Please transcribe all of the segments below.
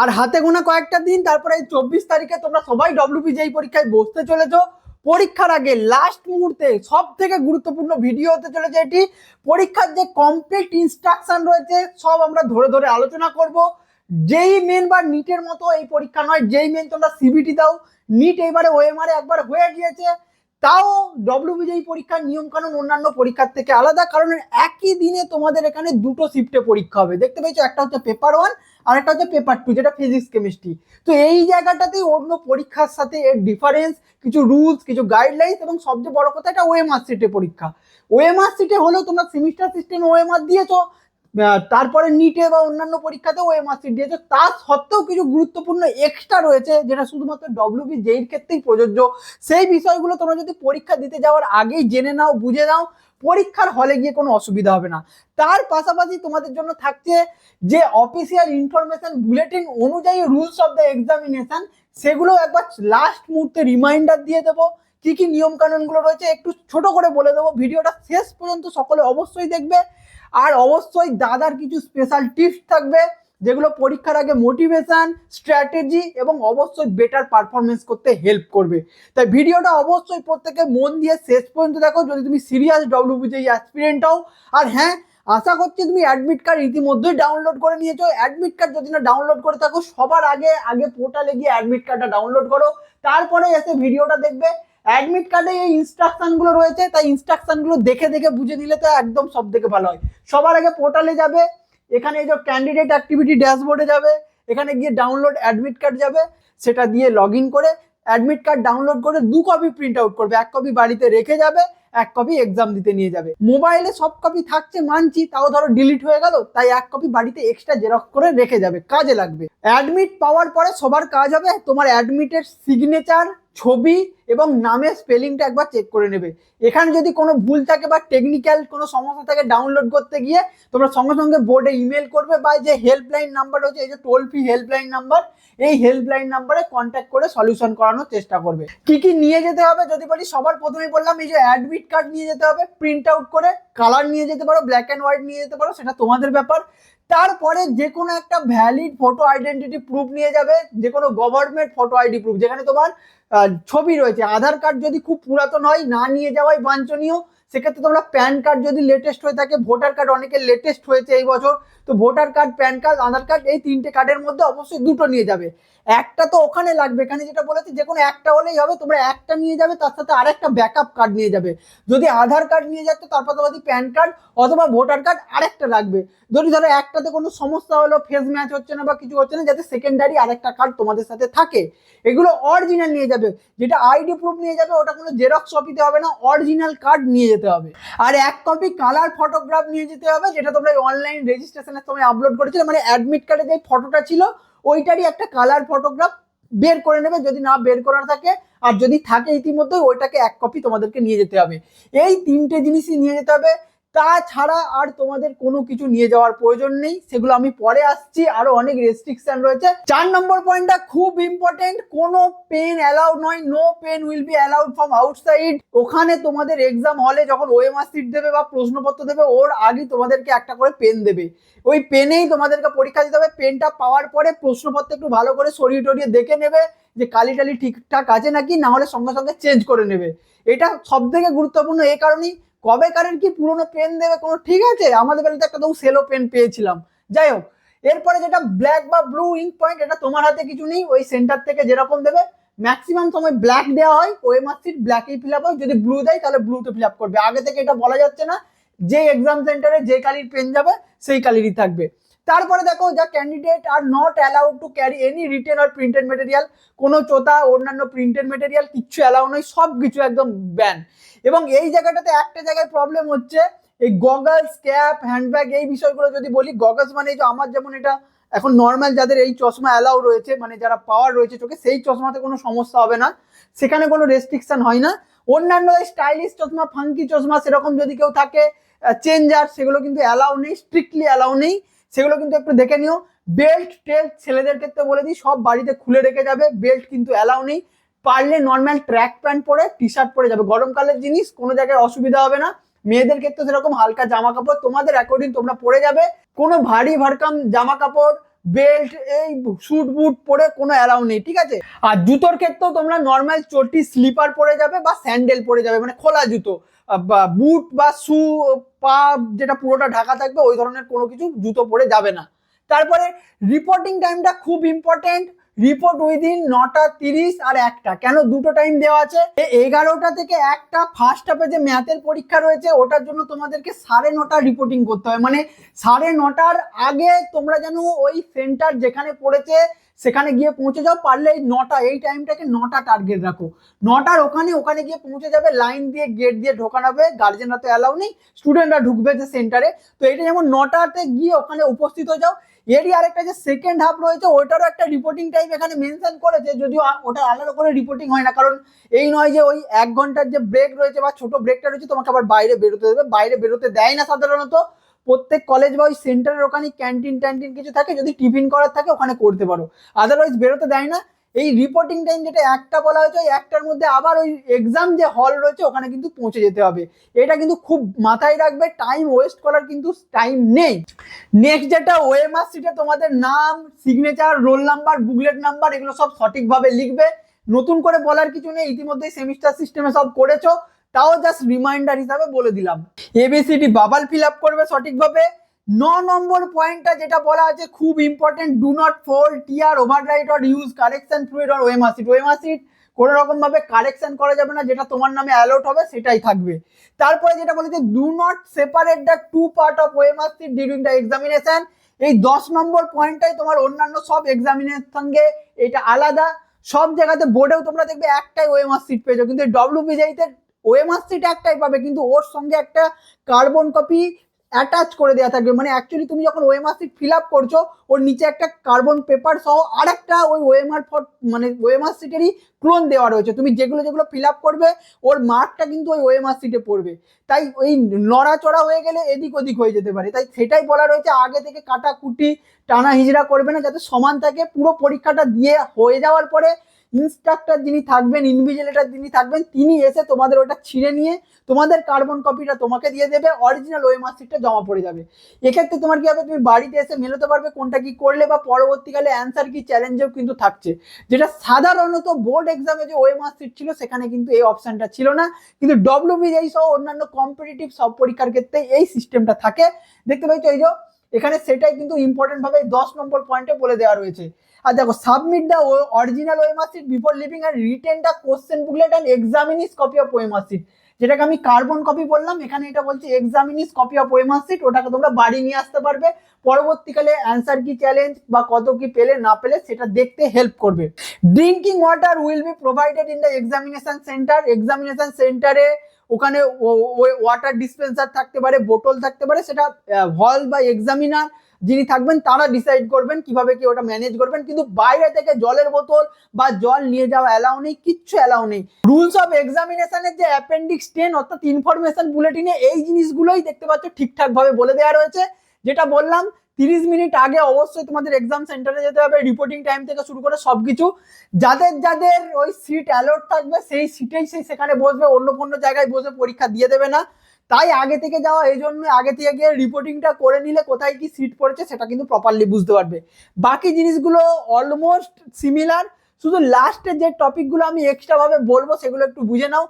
আর হাতে গোনা কয়েকটা দিন, তারপরে এই 24 তারিখে তোমরা সবাই ডব্লিউপিজেই পরীক্ষায় বসতে চলেছো। পরীক্ষার আগে লাস্ট মুহূর্তে সব থেকে গুরুত্বপূর্ণ ভিডিও হতে চলেছে এটি। পরীক্ষার যে কমপ্লিট ইনস্ট্রাকশন রয়েছে সব আমরা ধরে ধরে আলোচনা করব। যেই মেন বা নিটের মতো এই পরীক্ষা নয়, যেই মেন তোমরা সিবিটি দাও, নিট এইবারে ওএমআর একবার হয়ে গিয়েছে, তাও ডব্লিউবিজেই পরীক্ষার নিয়ম কানুন অন্যান্য পরীক্ষার থেকে আলাদা, কারণ একই দিনে তোমাদের এখানে দুটো শিফটে পরীক্ষা হবে। দেখতে পেয়েছো, একটা হচ্ছে পেপার 1 আর একটা হচ্ছে পেপার 2, যেটা ফিজিক্স কেমিস্ট্রি। তো এই জায়গাটাতেই অন্য পরীক্ষার সাথে এর ডিফারেন্স, কিছু রুলস, কিছু গাইডলাইন, এবং সবচেয়ে বড় কথা এটা ওএমআর সিটে পরীক্ষা। ওএমআর সিটে হলেও তোমরা সেমিস্টার সিস্টেমে ওএমআর দিয়েছো, তারপরে নিটে বা অন্যান্য পরীক্ষাতেও ওএমআর সিট দিয়েছো, তা সত্ত্বেও কিছু গুরুত্বপূর্ণ এক্সট্রা রয়েছে যেটা শুধুমাত্র ডব্লিউবিজেইর ক্ষেত্রেই প্রযোজ্য। সেই বিষয়গুলো তোমরা যদি পরীক্ষা দিতে যাওয়ার আগেই জেনে নাও, বুঝে নাও, পরীক্ষার হলে গিয়ে কোনো অসুবিধা হবে না। তার পাশাপাশি তোমাদের জন্য থাকছে যে অফিসিয়াল ইনফরমেশন বুলেটিন অনুযায়ী রুলস অফ দ্য এক্সামিনেশন, সেগুলো একবার লাস্ট মুহূর্তে রিমাইন্ডার দিয়ে দেবো। কি কি নিয়ম কানুনগুলো রয়েছে একটু ছোট করে বলে দেবো। ভিডিওটা শেষ পর্যন্ত সকলে অবশ্যই দেখবে। আর অবশ্যই দাদার কিছু স্পেশাল টিপস থাকবে যেগুলো পরীক্ষার আগে মোটিভেশন, স্ট্র্যাটেজি এবং অবশ্যই বেটার পারফরমেন্স করতে হেল্প করবে। তাই ভিডিওটা অবশ্যই প্রত্যেকে মন দিয়ে শেষ পর্যন্ত দেখো যদি তুমি সিরিয়াস ডব্লিউবিজেই অ্যাসপিরেন্ট হও। আর হ্যাঁ, আশা করছি তুমি অ্যাডমিট কার্ড ইতিমধ্যেই ডাউনলোড করে নিয়েছো। অ্যাডমিট কার্ড যদি না ডাউনলোড করে থাকো, সবার আগে আগে পোর্টালে গিয়ে অ্যাডমিট কার্ডটা ডাউনলোড করো, তারপরে এসে ভিডিওটা দেখবে। অ্যাডমিট কার্ডে এই ইনস্ট্রাকশনগুলো রয়েছে, তাই ইনস্ট্রাকশনগুলো দেখে দেখে বুঝে নিলে তো একদম সব থেকে ভালো হয়। সবার আগে পোর্টালে যাবে, এখানে এই যে ক্যান্ডিডেট অ্যাক্টিভিটি ড্যাশবোর্ডে যাবে, এখানে গিয়ে ডাউনলোড অ্যাডমিট কার্ড যাবে, সেটা দিয়ে লগ ইন করে অ্যাডমিট কার্ড ডাউনলোড করে 2 কপি প্রিন্ট আউট করবে। 1 কপি বাড়িতে রেখে যাবে, 1 কপি এক্সাম দিতে নিয়ে যাবে। মোবাইলে সব কপি থাকছে মানছি, তাও ধরো ডিলিট হয়ে গেল, তাই 1 কপি বাড়িতে এক্সট্রা জেরক্স করে রেখে যাবে, কাজে লাগবে। অ্যাডমিট পাওয়ার পরে সবার কাজ হবে তোমার অ্যাডমিটের সিগনেচার, ছবি এবং নামের স্পেলিংটা একবার চেক করে নেবে। এখানে যদি কোনো ভুল থাকে বা টেকনিক্যাল কোনো সমস্যা থাকে ডাউনলোড করতে গিয়ে, তোমরা সঙ্গে সঙ্গে বোর্ডে ইমেল করবে, বা যে হেল্পলাইন নাম্বার রয়েছে, এই যে টোল ফ্রি হেল্পলাইন নাম্বার, এই হেল্পলাইন নাম্বারে কন্ট্যাক্ট করে সলিউশন করানোর চেষ্টা করবে। কি কি নিয়ে যেতে হবে যদি বলি, সবার প্রথমেই বললাম এই যে অ্যাডমিট কার্ড নিয়ে যেতে হবে প্রিন্ট আউট করে। কালার নিয়ে যেতে পারো, ব্ল্যাক অ্যান্ড হোয়াইট নিয়ে যেতে পারো, সেটা তোমাদের ব্যাপার। তারপরে যে কোনো একটা ভ্যালিড ফটো আইডেন্টিটি প্রুফ নিয়ে যাবে, যে কোনো গভর্নমেন্ট ফটো আইডি প্রুফ যেখানে তোমার ছবি রয়েছে। আধার কার্ড যদি খুব পুরাতন হয় না নিয়ে যাওয়াই বাঞ্ছনীয়। সেক্ষেত্রে তোমরা প্যান কার্ড যদি লেটেস্ট হয়ে থাকে, ভোটার কার্ড অনেকের লেটেস্ট হয়েছে এই বছর, তো ভোটার কার্ড, প্যান কার্ড, আধার কার্ড, এই 3টে কার্ডের মধ্যে অবশ্যই 2টো নিয়ে যাবে। একটা তো ওখানে লাগবে, এখানে যেটা বলেছে যে কোনো একটা হলেই হবে, তোমরা একটা নিয়ে যাবে, তার সাথে আরেকটা ব্যাকআপ কার্ড নিয়ে যাবে। যদি আধার কার্ড নিয়ে যাচ্ছে তার পাশাপাশি প্যান কার্ড অথবা ভোটার কার্ড আরেকটা লাগবে। যদি ধরো একটাতে কোনো সমস্যা হলো, ফেস ম্যাচ হচ্ছে না বা কিছু হচ্ছে না, যাতে সেকেন্ডারি আরেকটা কার্ড তোমাদের সাথে থাকে। এগুলো অরিজিনাল নিয়ে যাবে। যেটা আইডি প্রুফ নিয়ে যাবে ওটা কোনো জেরক্স কপিতে হবে না, অরিজিনাল কার্ড নিয়ে যেতে হবে। আর 1 কপি কালার ফটোগ্রাফ নিয়ে যেতে হবে, যেটা তোমরা অনলাইন রেজিস্ট্রেশনের সময় আপলোড করেছিলে, মানে অ্যাডমিট কার্ডে যে ফটোটা ছিল ওইটারই একটা কালার ফটোগ্রাফ বের করে নেবে, যদি না বের করা থাকে। আর যদি থাকে ইতিমধ্যে, ওইটাকে 1 কপি তোমাদেরকে নিয়ে যেতে হবে। এই 3টে জিনিসই নিয়ে যেতে হবে। তাছাড়া আর তোমাদের কোনো কিছু নিয়ে যাওয়ার প্রয়োজন নেই, সেগুলো আমি পরে আসছি। আরো অনেক রেস্ট্রিকশন রয়েছে। 4 নম্বর পয়েন্টটা খুব ইম্পর্টেন্ট, কোনো পেন অ্যালাউড নয়, no pen will be allowed from outside. ওখানে তোমাদের এক্সাম হলে যখন ওএমআর সিট দেবে বা প্রশ্নপত্র দেবে, ওর আগে তোমাদেরকে একটা করে পেন দেবে। ওই পেনেই তোমাদেরকে পরীক্ষা দিতে হবে। পেনটা পাওয়ার পরে প্রশ্নপত্র একটু ভালো করে সরিয়ে টরিয়ে দেখে নেবে যে কালি টালি ঠিকঠাক আছে নাকি, না হলে সঙ্গে সঙ্গে চেঞ্জ করে নেবে। এটা সব থেকে গুরুত্বপূর্ণ এই কারণেই, কবে কারেন্ট কি পুরোনো পেন দেবে কোনো ঠিক আছে? আমাদের বেলাতে একটা তো সেলো পেন পেয়েছিলাম। যাই হোক, এরপরে যেটা ব্ল্যাক বা ব্লু ইঙ্ক পয়েন্ট, এটা তোমার হাতে কিছু নেই, ওই সেন্টার থেকে যেরকম দেবে। ম্যাক্সিমাম সময় ব্ল্যাক দেওয়া হয়, ওএমআর সিট ব্ল্যাকেই ফিল আপ হয়। যদি ব্লু দেয় তাহলে ব্লুতে ফিল আপ করবে। আগে থেকে এটা বলা যাচ্ছে না, যে এক্সাম সেন্টারে যে কালির পেন যাবে সেই কালিরই থাকবে। তারপরে দেখো, যা candidate are not allowed to carry any written or printed material, কোনো চোতা অন্যান্য প্রিন্টেড মেটেরিয়াল কিচ্ছু অ্যালাউ নয়, সব কিছু একদম ব্যান। এবং এই জায়গাটাতে একটা জায়গায় প্রবলেম হচ্ছে, এই গগলস, ক্যাপ, হ্যান্ডব্যাগ, এই বিষয়গুলো যদি বলি। গগলস মানে এই যে আমার যেমন এটা এখন নর্মাল, যাদের এই চশমা অ্যালাউ রয়েছে, মানে যারা পাওয়ার রয়েছে চোখে, সেই চশমাতে কোনো সমস্যা হবে না, সেখানে কোনো রেস্ট্রিকশন হয় না। অন্যান্য স্টাইলিশ চশমা, ফাঙ্কি চশমা সেরকম যদি কেউ থাকে, চেঞ্জার, সেগুলো কিন্তু অ্যালাউ নেই, স্ট্রিক্টলি অ্যালাউ নেই, সেগুলো কিন্তু একটু দেখে নিও। বেল্ট টেল্ট ছেলেদের ক্ষেত্রে বলে দিই, সব বাড়িতে খুলে রেখে যাবে, বেল্ট কিন্তু অ্যালাউ নেই। পারলে নর্মাল ট্র্যাক প্যান্ট পরে টি শার্ট পরে যাবে, গরমকালের জিনিস, কোনো জায়গায় অসুবিধা হবে না। মেয়েদের ক্ষেত্রে সেরকম হালকা জামা কাপড় তোমাদের অ্যাকর্ডিং তোমরা পরে যাবে। কোনো ভারী ভারকাম জামা কাপড় বেল্ট, এই স্যুট বুট পরে কোনো অ্যালাউ নেই, ঠিক আছে। আর জুতোর ক্ষেত্রেও তোমরা নর্মাল চটি স্লিপার পরে যাবে বা স্যান্ডেল পরে যাবে, মানে খোলা জুতো, বা বুট বা শু, পা যেটা পুরোটা ঢাকা থাকবে ওই ধরনের কোনো কিছু জুতো পরে যাবে না। তারপরে রিপোর্টিং টাইমটা খুব ইম্পর্টেন্ট। রিপোর্ট উইদিন 9:30 আর 1টা। কেন দুটো টাইম দেওয়া আছে? 11টা থেকে 1টা ফার্স্ট হাফে যে ম্যাথের পরীক্ষা রয়েছে ওটার জন্য তোমাদেরকে 9:30 রিপোর্টিং করতে হবে, মানে 9:30টার আগে তোমরা যেন ওই সেন্টার যেখানে পড়েছে সেখানে গিয়ে পৌঁছে যাও। পারলে এই 9টা, এই টাইমটাকে 9টা টার্গেট রাখো। 9টার ওখানে গিয়ে পৌঁছে যাবে, লাইন দিয়ে গেট দিয়ে ঢোকানো হবে, গার্জেনরা তো অ্যালাউ নেই, স্টুডেন্টরা ঢুকবে যে সেন্টারে। তো এটা যেমন 9টাতে গিয়ে ওখানে উপস্থিত হয়ে যাও। এরই আরেকটা যে সেকেন্ড হাফ রয়েছে ওটারও একটা রিপোর্টিং টাইম এখানে মেনশন করেছে, যদিও ওটা আলাদা করে রিপোর্টিং হয় না, কারণ এই নয় যে ওই 1 ঘন্টার যে ব্রেক রয়েছে বা ছোট ব্রেকটা রয়েছে তোমাকে আবার বাইরে বেরোতে দেবে, বাইরে বেরোতে দেয় না সাধারণত। প্রত্যেক কলেজ বা ওই সেন্টারের ওখানে ক্যান্টিন কিছু থাকে, যদি টিফিন করার থাকে ওখানে করতে পারো, আদারওয়াইজ বেরোতে দেয় না। এই রিপোর্টিং টাইম যেটা 1টা বলা হয়েছে, ওই 1টার মধ্যে আবার ওই এক্সাম যে হল রয়েছে ওখানে কিন্তু পৌঁছে যেতে হবে। এটা কিন্তু খুব মাথায় রাখবে, টাইম ওয়েস্ট করার কিন্তু টাইম নেই। নেক্সট যেটা, ওএমআর শিটে তোমাদের নাম, signature, roll number, booklet number এগুলো সব সঠিকভাবে লিখবে। নতুন করে বলার কিছু নেই, ইতিমধ্যেই সেমিস্টার সিস্টেমে সব করেছো, তাও জাস্ট রিমাইন্ডার হিসাবে বলে দিলাম। এবিসিডি বাবাল ফিল আপ করবে সঠিকভাবে। 9 নম্বর পয়েন্টটা যেটা বলা আছে খুব important, do not fold, tear, overwrite or use correction fluid or OMR sheet. OMR sheet কোনো রকম ভাবে কারেকশন করা যাবে না, যেটা তোমার নামে অ্যালাউড হবে সেটাই থাকবে। তারপরে যেটা বলেছে, do not separate the two part of OMR sheet during the examination. এই 10 নম্বর পয়েন্টটাই তোমার অন্যান্য সব এক্সামিনের সঙ্গে এটা আলাদা। সব জায়গাতে বোর্ডেও তোমরা দেখবে একটাই ওএমআর শিট পেয়েছো, কিন্তু ডব্লিউবিজেইতে ওএমআর শিট একটাই পাবে, কিন্তু ওর সঙ্গে একটা কার্বন কপি অ্যাটাচ করে দেওয়া থাকবে। মানে অ্যাকচুয়ালি তুমি যখন ওএমআর শিট ফিল আপ করছো ওর নিচে একটা কার্বন পেপার সহ আর একটা ওই ওএমআর মানে ওএমআর শিটেরই ক্লোন দেওয়া রয়েছে। তুমি যেগুলো ফিল আপ করবে ওর মার্কটা কিন্তু ওই ওএমআর শিটে পড়বে। তাই ওই নড়াচড়া হয়ে গেলে এদিক ওদিক হয়ে যেতে পারে, তাই সেটাই বলা রয়েছে, আগে থেকে কাটাকুটি টানা হিজড়া করবে না, যাতে সমান থাকে। পুরো পরীক্ষাটা দিয়ে হয়ে যাওয়ার পরে ইনস্ট্রাক্টর যিনি থাকবেন, ইনভিজিলেটর যিনি থাকবেন, তিনি এসে তোমাদের ওটা ছিঁড়ে নিয়ে তোমাদের কার্বন কপিটা তোমাকে দিয়ে দেবে, অরিজিনাল ওএমআর শিটটা জমা পড়ে যাবে। এক্ষেত্রে তোমার কি হবে, তুমি বাড়িতে এসে মেলাতে পারবে কোনটা কি করলে, বা পরবর্তীকালে অ্যান্সার কি চ্যালেঞ্জেও কিন্তু থাকছে, যেটা সাধারণত বোর্ড এক্সামে যে ওএমআর শিট ছিল সেখানে কিন্তু এই অপশনটা ছিল না, কিন্তু ডব্লিউবিজেই সহ অন্যান্য কম্পিটিটিভ সব পরীক্ষার ক্ষেত্রে এই সিস্টেমটা থাকে। দেখতে পাইছো এই যে এখানে সেটাই কিন্তু ইম্পর্টেন্ট ভাবে 10 নম্বর পয়েন্টে বলে দেওয়া রয়েছে। আর দেখো, submit the original OMR sheet before leaving আর retain the question booklet and examinee's copy of OMR sheet. যেটাকে আমি কার্বন কপি বললাম, এখানে এটা বলছে examinee's copy of OMR sheet. ওটাকে তোমরা বাড়ি নিয়ে আসতে পারবে, পরবর্তীকালে অ্যান্সার কি চ্যালেঞ্জ বা কত কি পেলে না পেলে সেটা দেখতে হেল্প করবে। Drinking water will be provided in the examination centre. Examination সেন্টারে ওখানে ওয়াটার ডিসপেন্সার থাকতে পারে, বোতল থাকতে পারে, সেটা হল বা এক্সামিনার যিনি থাকবেন তারা ডিসাইড করবেন কিভাবে কি ওটা ম্যানেজ করবেন, কিন্তু বাইরে থেকে জলের বোতল বা জল নিয়ে যাওয়া অ্যালাউ নেই, কিচ্ছু অ্যালাউ নেই। রুলস অফ এক্সামিনেশনের যে অ্যাপেন্ডিক্স 10 অর্থাৎ ইনফরমেশন বুলেটিনে এই জিনিসগুলোই দেখতে পাচ্ছ ঠিকঠাক ভাবে বলে দেওয়া রয়েছে। যেটা বললাম, 30 মিনিট আগে অবশ্যই তোমাদের এক্সাম সেন্টারে যেতে হবে, রিপোর্টিং টাইম থেকে শুরু করে সবকিছু। যাদের ওই সিট অ্যালট থাকবে সেই সিটেই সেখানে বসবে, অন্য জায়গায় বসে পরীক্ষা দিয়ে দেবে না। তাই আগে থেকে যাওয়া, এই জন্য আগে থেকে গিয়ে রিপোর্টিংটা করে নিলে কোথায় কি সিট পড়েছে সেটা কিন্তু প্রপারলি বুঝতে পারবে। বাকি জিনিসগুলো অলমোস্ট সিমিলার, শুধু লাস্টের যে টপিকগুলো আমি এক্সট্রা ভাবে বলবো সেগুলো একটু বুঝে নাও।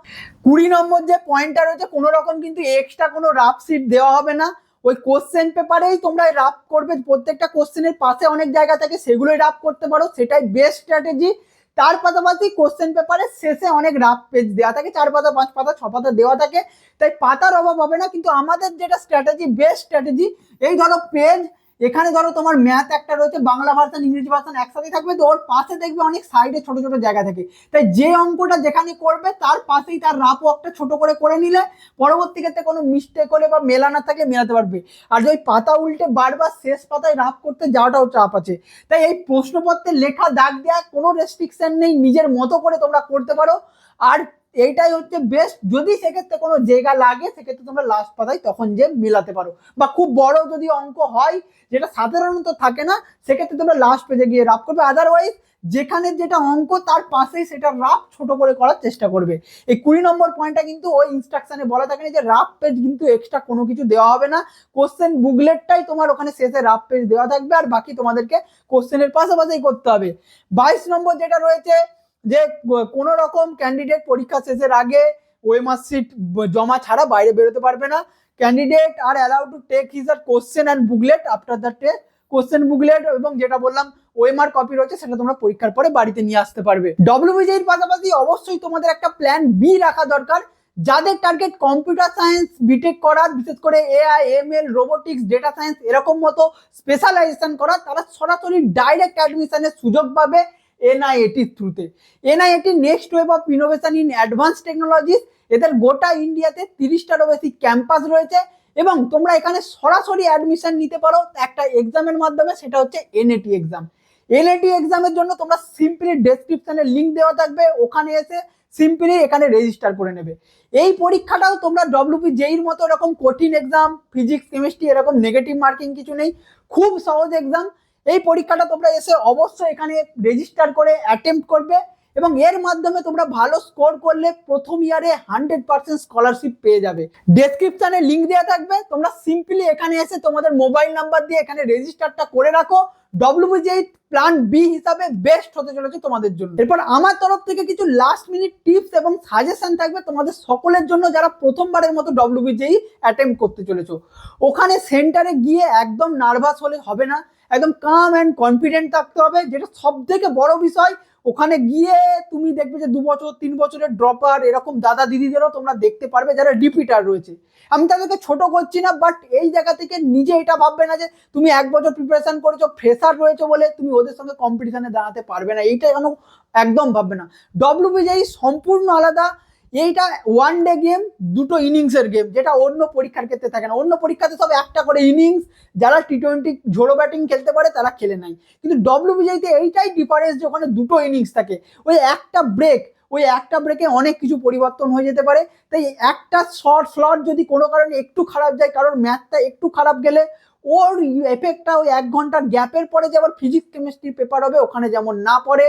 20 নম্বর যে পয়েন্টটা রয়েছে, কোনো রকম কিন্তু এক্সট্রা কোনো রাফ সিট দেওয়া হবে না, ওই কোশ্চেন পেপারেই তোমরা রাফ করবে। প্রত্যেকটা কোশ্চেনের পাশে অনেক জায়গা থাকে, সেগুলোই রাফ করতে পারো, সেটাই বেস্ট স্ট্র্যাটেজি। তার পাশাপাশি কোশ্চেন পেপারের শেষে অনেক রাফ পেজ দেওয়া থাকে, 4 পাতা 5 পাতা 6 পাতা দেওয়া থাকে, তাই পাতার অভাব হবে না। কিন্তু আমাদের যেটা স্ট্র্যাটেজি, বেস্ট স্ট্র্যাটেজি, এই ধরো পেজ, এখানে ধরো তোমার ম্যাথ একটা রয়েছে, বাংলা ভার্সন ইংরেজি ভার্সন একসাথে থাকবে, তো ওর পাশে দেখবে অনেক সাইডে ছোট ছোট জায়গা থাকে, তাই যে অঙ্কটা যেখানে করবে তার পাশেই তার রাফ ওয়ার্কটা ছোট করে নিলে পরবর্তী ক্ষেত্রে কোনো মিস্টেক হলে বা মেলা না থাকলে মেলাতে পারবে। আর ওই পাতা উল্টে বারবার শেষ পাতায় রাফ করতে যাওয়াটাও চাপ আছে। তাই এই প্রশ্নপত্রে লেখা দাগ দেওয়া কোনো রেস্ট্রিকশন নেই, নিজের মতো করে তোমরা করতে পারো। আর এইটাই হচ্ছে বেস্ট। যদি সেক্ষেত্রে কোনো জায়গা লাগে সেক্ষেত্রে তোমরা লাস্ট পাতায় তখন যে মেলাতে পারো, বা খুব বড় যদি অঙ্ক হয় যেটা সাধারণত থাকে না, সেক্ষেত্রে তোমরা লাস্ট পেজে গিয়ে রাফ করবে। আদারওয়াইজ যেখানে যেটা অঙ্ক তার পাশেই সেটা রাফ ছোট করে করার চেষ্টা করবে। এই 20 নম্বর পয়েন্টটা কিন্তু ওই ইনস্ট্রাকশনে বলা থাকে না যে রাফ পেজ কিন্তু এক্সট্রা কোনো কিছু দেওয়া হবে না, কোশ্চেন বুকলেটটাই তোমার ওখানে শেষে রাফ পেজ দেওয়া থাকবে, আর বাকি তোমাদেরকে কোশ্চেনের পাশাপাশি করতে হবে। 22 নম্বর যেটা রয়েছে যে কোন রকম ক্যান্ডিডেট পরীক্ষা শেষের আগে ওএমআর শিট জমা ছাড়া বাইরে বেরোতে পারবে না। Candidate are allowed to take his her question and booklet after the test. Question booklet এবং যেটা বললাম ওএমআর কপি রয়েছে সেটা তোমরা পরীক্ষার পরে বাড়িতে নিয়ে আসতে পারবে। ডব্লিউবিজের পাশাপাশি অবশ্যই তোমাদের একটা প্ল্যান বি রাখা দরকার। যাদের টার্গেট কম্পিউটার সায়েন্স বিটেক করার, বিশেষ করে AI ML robotics data science এরকম মতো স্পেশালাইজেশন করার, তারা সরাসরি ডাইরেক্ট অ্যাডমিশনের সুযোগ পাবে এনআইএটির থ্রুতে। NIAT next wave of innovation in advance technologies. এদের গোটা ইন্ডিয়াতে 30টারও বেশি ক্যাম্পাস রয়েছে এবং তোমরা এখানে সরাসরি অ্যাডমিশন নিতে পারো একটা এক্সামের মাধ্যমে, সেটা হচ্ছে এনএটি এক্সাম। এনএটি এক্সামের জন্য তোমরা সিম্পলি ডেসক্রিপশনে লিঙ্ক দেওয়া থাকবে, ওখানে এসে সিম্পলি এখানে রেজিস্টার করে নেবে। এই পরীক্ষাটাও তোমরা ডব্লিউপি জেইর মতো এরকম কঠিন এক্সাম, ফিজিক্স কেমিস্ট্রি এরকম নেগেটিভ মার্কিং কিছু নেই, খুব সহজ এক্সাম। এই পরীক্ষাটা তোমরা এসে অবশ্যই এখানে রেজিস্টার করে অ্যাটেম্প্ট করবে এবং এর মাধ্যমে তোমরা ভালো স্কোর করলে প্রথম ইয়ারে 100% স্কলারশিপ পেয়ে যাবে। ডেসক্রিপশনে লিঙ্ক দেওয়া থাকবে, তোমরা সিম্পলি এখানে এসে তোমাদের মোবাইল নাম্বার দিয়ে এখানে রেজিস্টারটা করে রাখো। ডব্লিউবিজেই প্ল্যান বি হিসাবে বেস্ট হতে চলেছে তোমাদের জন্য। এরপর আমার তরফ থেকে কিছু লাস্ট মিনিট টিপস এবং সাজেশন থাকবে তোমাদের সকলের জন্য যারা প্রথমবারের মতো ডব্লিউবিজেই অ্যাটেম্প্ট করতে চলেছো। ওখানে সেন্টারে গিয়ে একদম নার্ভাস হলে হবে না, একদম কাম অ্যান্ড কনফিডেন্ট থাকতে হবে। যেটা সব থেকে বড় বিষয়, ওখানে গিয়ে তুমি দেখবে যে 2 বছর 3 বছরের ড্রপার এরকম দাদা দিদিদেরও তোমরা দেখতে পারবে যারা রিপিটার রয়েছে। আমি তাদেরকে ছোট করছি না, বাট এই জায়গা থেকে নিজে এটা ভাববে না যে তুমি 1 বছর প্রিপারেশন করেছো, ফ্রেশার রয়েছে বলে তুমি ওদের সঙ্গে কম্পিটিশনে দাঁড়াতে পারবে না, এইটা একদম ভাববে না। ডব্লিউবিজেই সম্পূর্ণ আলাদা। এইটা ওয়ান ডে গেম, 2টো ইনিংসের গেম, যেটা অন্য পরীক্ষার ক্ষেত্রে থাকে না। অন্য পরীক্ষাতে সব একটা করে ইনিংস, যারা টি20 ঝোড়ো ব্যাটিং খেলতে পারে তারা খেলে নাই, কিন্তু ডব্লিউবিজেতে এইটাই ডিফারেন্স যে ওখানে 2টো ইনিংস থাকে। ওই একটা ব্রেকে অনেক কিছু পরিবর্তন হয়ে যেতে পারে। তাই একটা শর্ট স্লট যদি কোনো কারণে একটু খারাপ যায়, কারণ ম্যাথটা একটু খারাপ গেলে ওর এফেক্টটা ওই 1 ঘন্টার গ্যাপের পরে যে আবার ফিজিক্স কেমিস্ট্রি পেপার হবে ওখানে যেমন না পড়ে।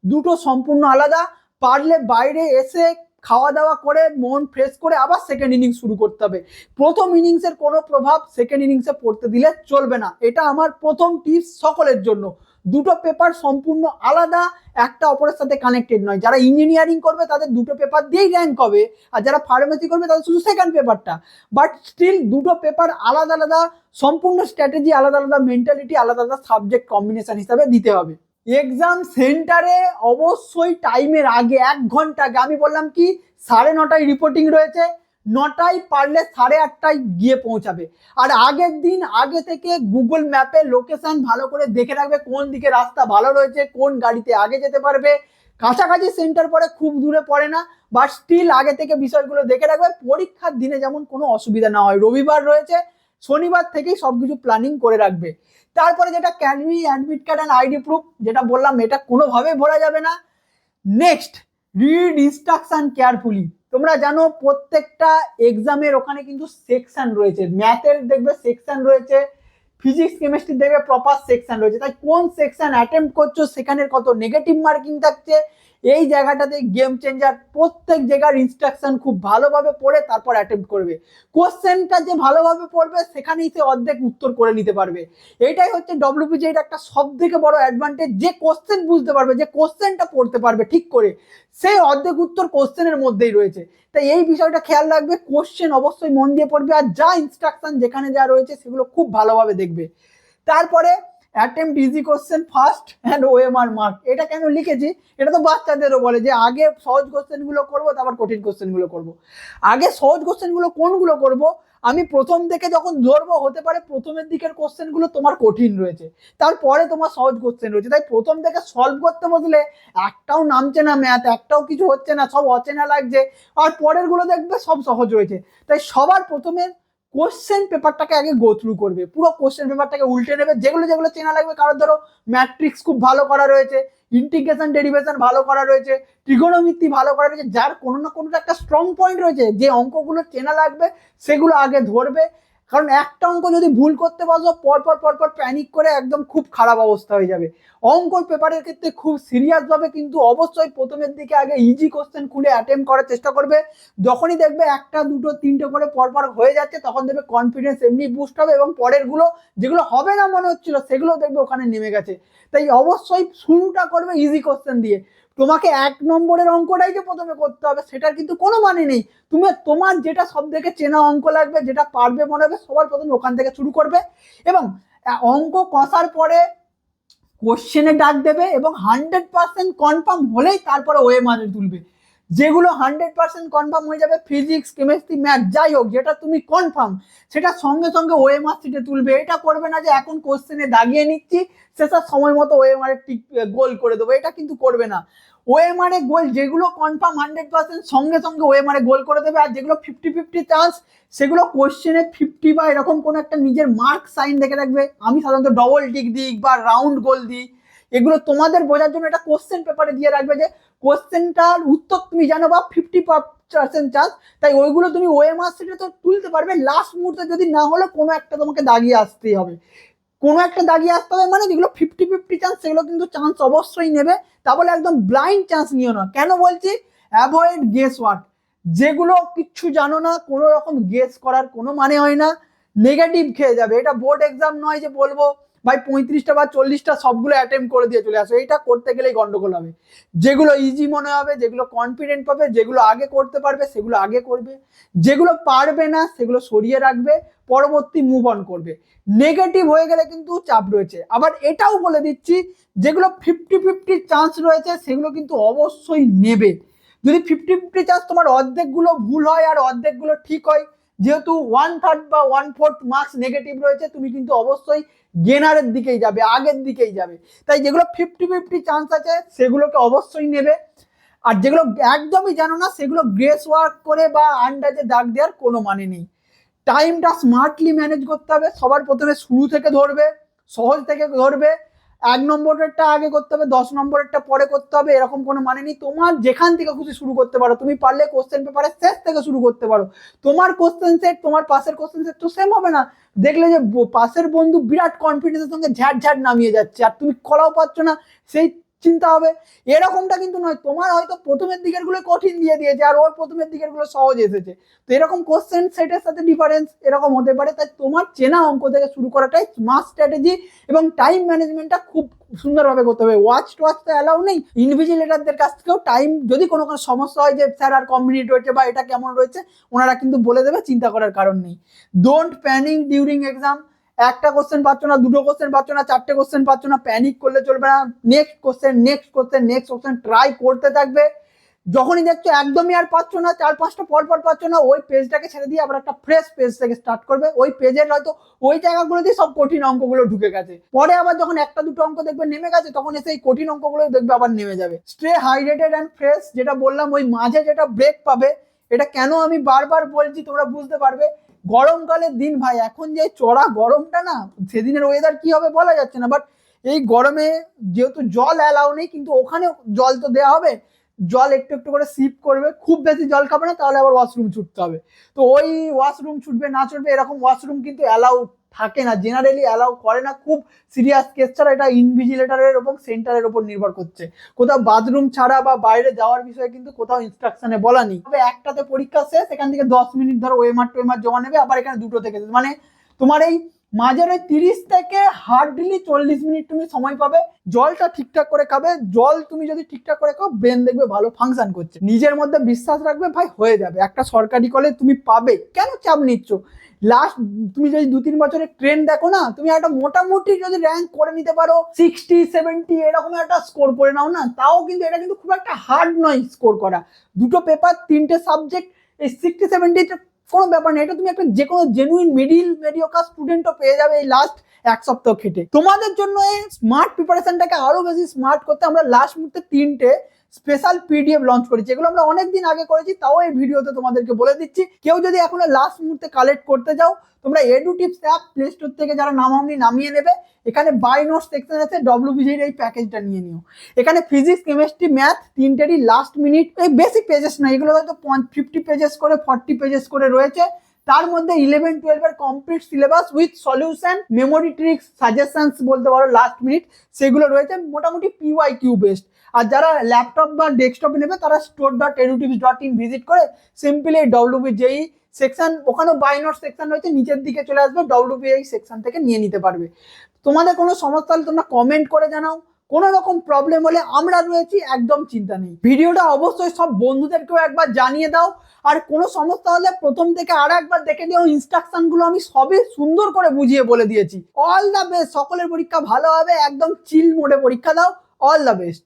দুটো সম্পূর্ণ আলাদা। পারলে বাইরে এসে খাওয়া দাওয়া করে মন ফ্রেশ করে আবার সেকেন্ড ইনিংস শুরু করতে হবে। প্রথম ইনিংসের কোনো প্রভাব সেকেন্ড ইনিংসে পড়তে দিলে চলবে না, এটা আমার প্রথম টিপস সকলের জন্য। দুটো পেপার সম্পূর্ণ আলাদা, একটা অপরের সাথে কানেক্টেড নয়। যারা ইঞ্জিনিয়ারিং করবে তাদের দুটো পেপার দিয়েই র্যাঙ্ক হবে, আর যারা ফার্মেসি করবে তাদের শুধু সেকেন্ড পেপারটা। বাট স্টিল দুটো পেপার আলাদা আলাদা, সম্পূর্ণ স্ট্র্যাটেজি আলাদা আলাদা, মেন্টালিটি আলাদা আলাদা, সাবজেক্ট কম্বিনেশন হিসাবে দিতে হবে। এক্সাম সেন্টারে অবশ্যই টাইমের আগে 1 ঘন্টা আগে, আমি বললাম কি 9:30টায় রিপোর্টিং রয়েছে, 9টায় পারলে 8:30টায় গিয়ে পৌঁছাবে। আর আগের দিন আগে থেকে গুগল ম্যাপে লোকেশন ভালো করে দেখে রাখবে, কোন দিকে রাস্তা ভালো রয়েছে, কোন গাড়িতে আগে যেতে পারবে। কাছাকাছি সেন্টার পরে, খুব দূরে পড়ে না, বাট স্টিল আগে থেকে বিষয়গুলো দেখে রাখবে, পরীক্ষার দিনে যেমন কোনো অসুবিধা না হয়। রবিবার রয়েছে, শনিবার থেকেই সবকিছু প্ল্যানিং করে রাখবে। তারপরে যেটা ক্যাডমি admit card and ID proof, যেটা বললাম এটা কোনোভাবে ভরা যাবে না। Next, read instruction carefully. তোমরা জানো প্রত্যেকটা এক্সামের ওখানে কিন্তু সেকশন রয়েছে, ম্যাথের দেখবে সেকশন রয়েছে, ফিজিক্স কেমিস্ট্রি দেখবে প্রপার সেকশন রয়েছে। তাই কোন সেকশন অ্যাটেম্প্ট করছো, সেখানের কত নেগেটিভ মার্কিং থাকছে, এই জায়গাটাতে গেম চেঞ্জার। প্রত্যেক জায়গার ইনস্ট্রাকশন খুব ভালোভাবে পড়ে তারপর অ্যাটেম্প্ট করবে। কোশ্চেনটা যে ভালোভাবে পড়বে সেখানেই সে অর্ধেক উত্তর করে নিতে পারবে। এইটাই হচ্ছে ডব্লিউবিজের একটা সব থেকে বড় অ্যাডভান্টেজ। যে কোশ্চেন বুঝতে পারবে, যে কোশ্চেনটা পড়তে পারবে ঠিক করে, সেই অর্ধেক উত্তর কোশ্চেনের মধ্যেই রয়েছে। তাই এই বিষয়টা খেয়াল রাখবে, কোশ্চেন অবশ্যই মন দিয়ে পড়বে, আর যা ইনস্ট্রাকশন যেখানে যা রয়েছে সেগুলো খুব ভালোভাবে দেখবে। তারপরে attempt easy question first and OMR mark. এটা কেন লিখেছি, এটা তো বাচ্চাদেরও বলে যে আগে সহজ কোশ্চেনগুলো করবো তারপর কঠিন কোশ্চেনগুলো করবো। আগে সহজ কোশ্চেনগুলো কোনগুলো করবো, আমি প্রথম থেকে যখন ধরবো, হতে পারে প্রথমের দিকের কোশ্চেনগুলো তোমার কঠিন রয়েছে, তারপরে তোমার সহজ কোশ্চেন রয়েছে। তাই প্রথম থেকে সলভ করতে বসলে একটাও নামছে না ম্যাথ, একটাও কিছু হচ্ছে না, সব অচেনা লাগছে, আর পরের গুলো দেখবে সব সহজ রয়েছে। তাই সবার প্রথমে কোশ্চেন পেপারটাকে আগে গো থ্রু করবে, পুরো কোশ্চেন পেপারটাকে উল্টে নেবে, যেগুলো যেগুলো চেনা লাগবে। কারণ ধরো ম্যাট্রিক্স খুব ভালো করা রয়েছে, ইন্টিগ্রেশন ডেরিভেশন ভালো করা রয়েছে, ত্রিগোণমিতি ভালো করা রয়েছে, যার কোনো না কোনো একটা স্ট্রং পয়েন্ট রয়েছে, যে অঙ্কগুলো চেনা লাগবে সেগুলো আগে ধরবে। কারণ একটা অঙ্ক যদি ভুল করতে বসো, পরপর পরপর প্যানিক করে একদম খুব খারাপ অবস্থা হয়ে যাবে। অঙ্কর পেপারের ক্ষেত্রে খুব সিরিয়াস ভাবে কিন্তু অবশ্যই প্রথমের দিকে আগে ইজি কোশ্চেন খুলে অ্যাটেম্প করার চেষ্টা করবে। যখনই দেখবে একটা দুটো তিনটে করে পরপর হয়ে যাচ্ছে, তখন দেখবে কনফিডেন্স এমনি বুস্ট হবে, এবং পরের গুলো যেগুলো হবে না মনে হচ্ছিল সেগুলো দেখবে ওখানে নেমে গেছে। তাই অবশ্যই শুরুটা করবে ইজি কোশ্চেন দিয়ে। তোমাকে 1 নম্বরের অঙ্কটাই যে প্রথমে করতে হবে সেটার কিন্তু কোনো মানে নেই। তুমি তোমার যেটা সব থেকে চেনা অঙ্ক লাগবে, যেটা পারবে মনে হবে, সবার প্রথমে ওখান থেকে শুরু করবে। এবং অঙ্ক কষার পরে কোশ্চেনে ডাক দেবে, এবং 100% কনফার্ম হলেই তারপরে ওএমআর তুলবে। যেগুলো 100% কনফার্ম হয়ে যাবে, ফিজিক্স কেমিস্ট্রি ম্যাথ যাই হোক, যেটা তুমি কনফার্ম, সেটা সঙ্গে সঙ্গে ওএমআর সিটে তুলবে। এটা করবে না যে এখন কোশ্চেনে দাগিয়ে নিচ্ছি, শেষের সময় মতো ওএমআর গোল করে দেবো, এটা কিন্তু করবে না। ওএমআর গোল যেগুলো কনফার্ম 100% সঙ্গে সঙ্গে ওএমআর গোল করে দেবে। আর যেগুলো 50-50 চান্স, সেগুলো কোশ্চেনে 50 বা এরকম কোনো একটা নিজের মার্ক সাইন দেখে রাখবে। আমি সাধারণত ডবল টিক দিই বা রাউন্ড গোল দিই, এগুলো তোমাদের বোঝার জন্য এটা কোশ্চেন পেপারে দিয়ে রাখবে যে কোশ্চেনটার উত্তর তুমি জানো বা 50% চান্স, তাই ওইগুলো তুমি ওএমআর সিটে তো তুলতে পারবে। লাস্ট মুহূর্তে যদি না হলে কোনো একটা তোমাকে দাগিয়ে আসতেই হবে, কোনো একটা দাগিয়ে আসতে হবে। মানে যেগুলো 50-50 চান্স, সেগুলো কিন্তু চান্স অবশ্যই নেবে। তা বলে একদম ব্লাইন্ড চান্স নিও না। কেন বলছি? Avoid guess work. যেগুলো কিচ্ছু জানো না, কোনো রকম গেস করার কোনো মানে হয় না, নেগেটিভ খেয়ে যাবে। এটা বোর্ড এক্সাম নয় যে বলবো ভাই 35টা বা 40টা সবগুলো অ্যাটেম্প করে দিয়ে চলে আসো, এটা করতে গেলেই গন্ডগোল হবে। যেগুলো ইজি মনে হবে, যেগুলো কনফিডেন্ট পাবে, যেগুলো আগে করতে পারবে সেগুলো আগে করবে, যেগুলো পারবে না সেগুলো সরিয়ে রাখবে, পরবর্তী মুভ অন করবে। নেগেটিভ হয়ে গেলে কিন্তু চাপ রয়েছে। আবার এটাও বলে দিচ্ছি, যেগুলো 50-50 চান্স রয়েছে সেগুলো কিন্তু অবশ্যই নেবে। যদি 50-50 চান্স তোমার অর্ধেকগুলো ভুল হয় আর অর্ধেকগুলো ঠিক হয়, যেহেতু 1/3 বা 1/4 মার্কস নেগেটিভ রয়েছে, তুমি কিন্তু অবশ্যই গেনারের দিকেই যাবে, আগের দিকেই যাবে। তাই যেগুলো 50-50 চান্স আছে সেগুলোকে অবশ্যই নেবে। আর যেগুলো একদমই জানো না, সেগুলো গ্রেস ওয়ার্ক করে বা আন্দাজে দাগ দেওয়ার কোনো মানে নেই। টাইমটা স্মার্টলি ম্যানেজ করতে হবে। সবার প্রথমে শুরু থেকে ধরবে, সহজ থেকে ধরবে। 1 নম্বরেরটা আগে করতে হবে, 10 নম্বরেরটা পরে করতে হবে, এরকম কোনো মানে নেই। তোমার যেখান থেকে খুশি শুরু করতে পারো। তুমি পারলে কোশ্চেন পেপারের শেষ থেকে শুরু করতে পারো। তোমার কোশ্চেন সেট তোমার পাশের কোশ্চেন সেট তো সেম হবে না। দেখলে যে পাশের বন্ধু বিরাট কনফিডেন্সের সঙ্গে ঝ্যাট ঝ্যাট নামিয়ে যাচ্ছে, আর তুমি করাও পাচ্ছ না, সেই চিন্তা হবে। এরকমটা কিন্তু নয়, তোমার হয়তো প্রথমের দিকের গুলো কঠিন দিয়ে দিয়েছে আর ওর প্রথমের দিকের গুলো সহজ এসেছে। তো এরকম কোশ্চেন সেটের সাথে ডিফারেন্স এরকম হতে পারে। তাই তোমার চেনা অঙ্ক থেকে শুরু করাটাই স্মার্ট স্ট্র্যাটেজি, এবং টাইম ম্যানেজমেন্টটা খুব সুন্দরভাবে করতে হবে। ওয়াচ টোয়াচ তো অ্যালাউ নেই। ইনভিজিলেটারদের কাছ থেকেও টাইম যদি কোনো কোনো সমস্যা হয় যে স্যার আর কম মিনিট রয়েছে বা এটা কেমন রয়েছে, ওনারা কিন্তু বলে দেবে, চিন্তা করার কারণ নেই। Don't panic during exam. একটা কোশ্চেন পাচ্ছ না, দুটো কোশ্চেন পাচ্ছ না, চারটে কোশ্চেন পাচ্ছ না, প্যানিক করলে চলবে না। Next question, next question, next question try করতে থাকবে। যখনই দেখছো একদমই আর পাচ্ছ না, 4-5টা পর পর পাচ্ছ না, ওই পেজটাকে ছেড়ে দিয়ে আবার একটা ফ্রেশ পেজ থেকে স্টার্ট করবে। ওই পেজের হয়তো ওই জায়গাগুলো দিয়ে সব কঠিন অঙ্কগুলো ঢুকে গেছে, পরে আবার যখন একটা দুটো অঙ্ক দেখবে নেমে গেছে, তখন এসে এই কঠিন অঙ্কগুলো দেখবে আবার নেমে যাবে। স্টে হাইড্রেটেড অ্যান্ড ফ্রেশ, যেটা বললাম, ওই মাঝে যেটা ব্রেক পাবে, এটা কেন আমি বারবার বলছি তোমরা বুঝতে পারবে। গরমকালের দিন ভাই, এখন যে চড়া গরমটা না, সেদিনের ওয়েদার কি হবে বলা যাচ্ছে না। বাট এই গরমে যেহেতু জল অ্যালাউ নেই, কিন্তু ওখানে জল তো দেওয়া হবে, জল একটু একটু করে সিপ করবে। খুব বেশি জল খাবে না, তাহলে আবার ওয়াশরুম ছুটতে হবে। তো ওই ওয়াশরুম ছুটবে না ছুটবে, এরকম ওয়াশরুম কিন্তু অ্যালাউ থাকে না, জেনারেলি অ্যালাউ করে না। খুব সিরিয়াস কেস ছাড়া, এটা ইনভিজিলেটারের এবং সেন্টারের উপর নির্ভর করছে। কোথাও বাথরুম ছাড়া বা বাইরে যাওয়ার বিষয়ে কিন্তু কোথাও ইনস্ট্রাকশনে বলা নেই। তবে একটাতে পরীক্ষা শেষ, এখান থেকে 10 মিনিট ধরো ওএমআর টোএমআর জমা নেবে, আবার এখানে দুটো থেকে শেষ। মানে তোমার এই মাঝের ওই 30 থেকে হার্ডলি 40 মিনিট তুমি সময় পাবে। জলটা ঠিকঠাক করে খাবে। জল তুমি যদি ঠিকঠাক করে খাও, ব্রেন দেখবে ভালো ফাংশন করছে। নিজের মধ্যে বিশ্বাস রাখবে, ভাই হয়ে যাবে। একটা সরকারি কলেজ তুমি পাবে, কেন চাপ নিচ্ছ? লাস্ট তুমি যদি 2-3 বছরের ট্রেন্ড দেখো না, তুমি একটা মোটামুটি যদি র্যাঙ্ক করে নিতে পারো, 60-70 এরকম একটা স্কোর করে নাও না, তাও কিন্তু এটা কিন্তু খুব একটা হার্ড নয় স্কোর করা। দুটো পেপার, 3টে সাবজেক্ট, এই 60-70 কোনো ব্যাপার নেই। এটা তুমি একটা যে কোনো জেনুইন মিডিওকার স্টুডেন্টও পেয়ে যাবে এই লাস্ট 1 সপ্তাহ খেটে। তোমাদের জন্য এই স্মার্ট প্রিপারেশনটাকে আরো বেশি স্মার্ট করতে আমরা লাস্ট মুহূর্তে 3টে স্পেশাল পিডিএফ লঞ্চ করেছি, এগুলো আমরা অনেকদিন আগে করেছি, তাও এই ভিডিওতে তোমাদেরকে বলে দিচ্ছি। কেউ যদি এখনো লাস্ট মুহূর্তে কালেক্ট করতে যাও, তোমরা এডুটিপস অ্যাপ প্লে স্টোর থেকে যারা নামাওনি নামিয়ে নেবে। এখানে বাই নোট সেকশন আছে, ডব্লিউবিজির এই প্যাকেজটা নিয়ে নিও। এখানে ফিজিক্স, কেমিস্ট্রি, ম্যাথ তিনটেরই লাস্ট মিনিট, এই বেশি পেজেস না, এগুলো হয়তো 50 পেজেস করে 40 পেজেস করে রয়েছে। তার মধ্যে 11-12 এর complete syllabus with solution, memory tricks, suggestions বলতে পারো লাস্ট মিনিট, সেগুলো রয়েছে। মোটামুটি PYQ বেস্ট। আর যারা ল্যাপটপ বা ডেস্কটপে নেবে তারা store.edutips.in ভিজিট করে সিম্পলি ডব্লিউবিজেই সেকশন, ওখানেও বাই নোট সেকশন রয়েছে, নিচের দিকে চলে আসবে, ডব্লিউবিজেই সেকশন থেকে নিয়ে নিতে পারবে। তোমাদের কোনো সমস্যা হলে তোমরা কমেন্ট করে জানাও, কোনো রকম প্রবলেম হলে আমরা রয়েছি, একদম চিন্তা নেই। ভিডিওটা অবশ্যই সব বন্ধুদেরকেও একবার জানিয়ে দাও। আর কোনো সমস্যা হলে প্রথম থেকে আর একবার দেখে নিও, ইনস্ট্রাকশন গুলো আমি সবই সুন্দর করে বুঝিয়ে বলে দিয়েছি। অল দ্য বেস্ট, সকলের পরীক্ষা ভালো হবে, একদম চিল মোডে পরীক্ষা দাও। All the best.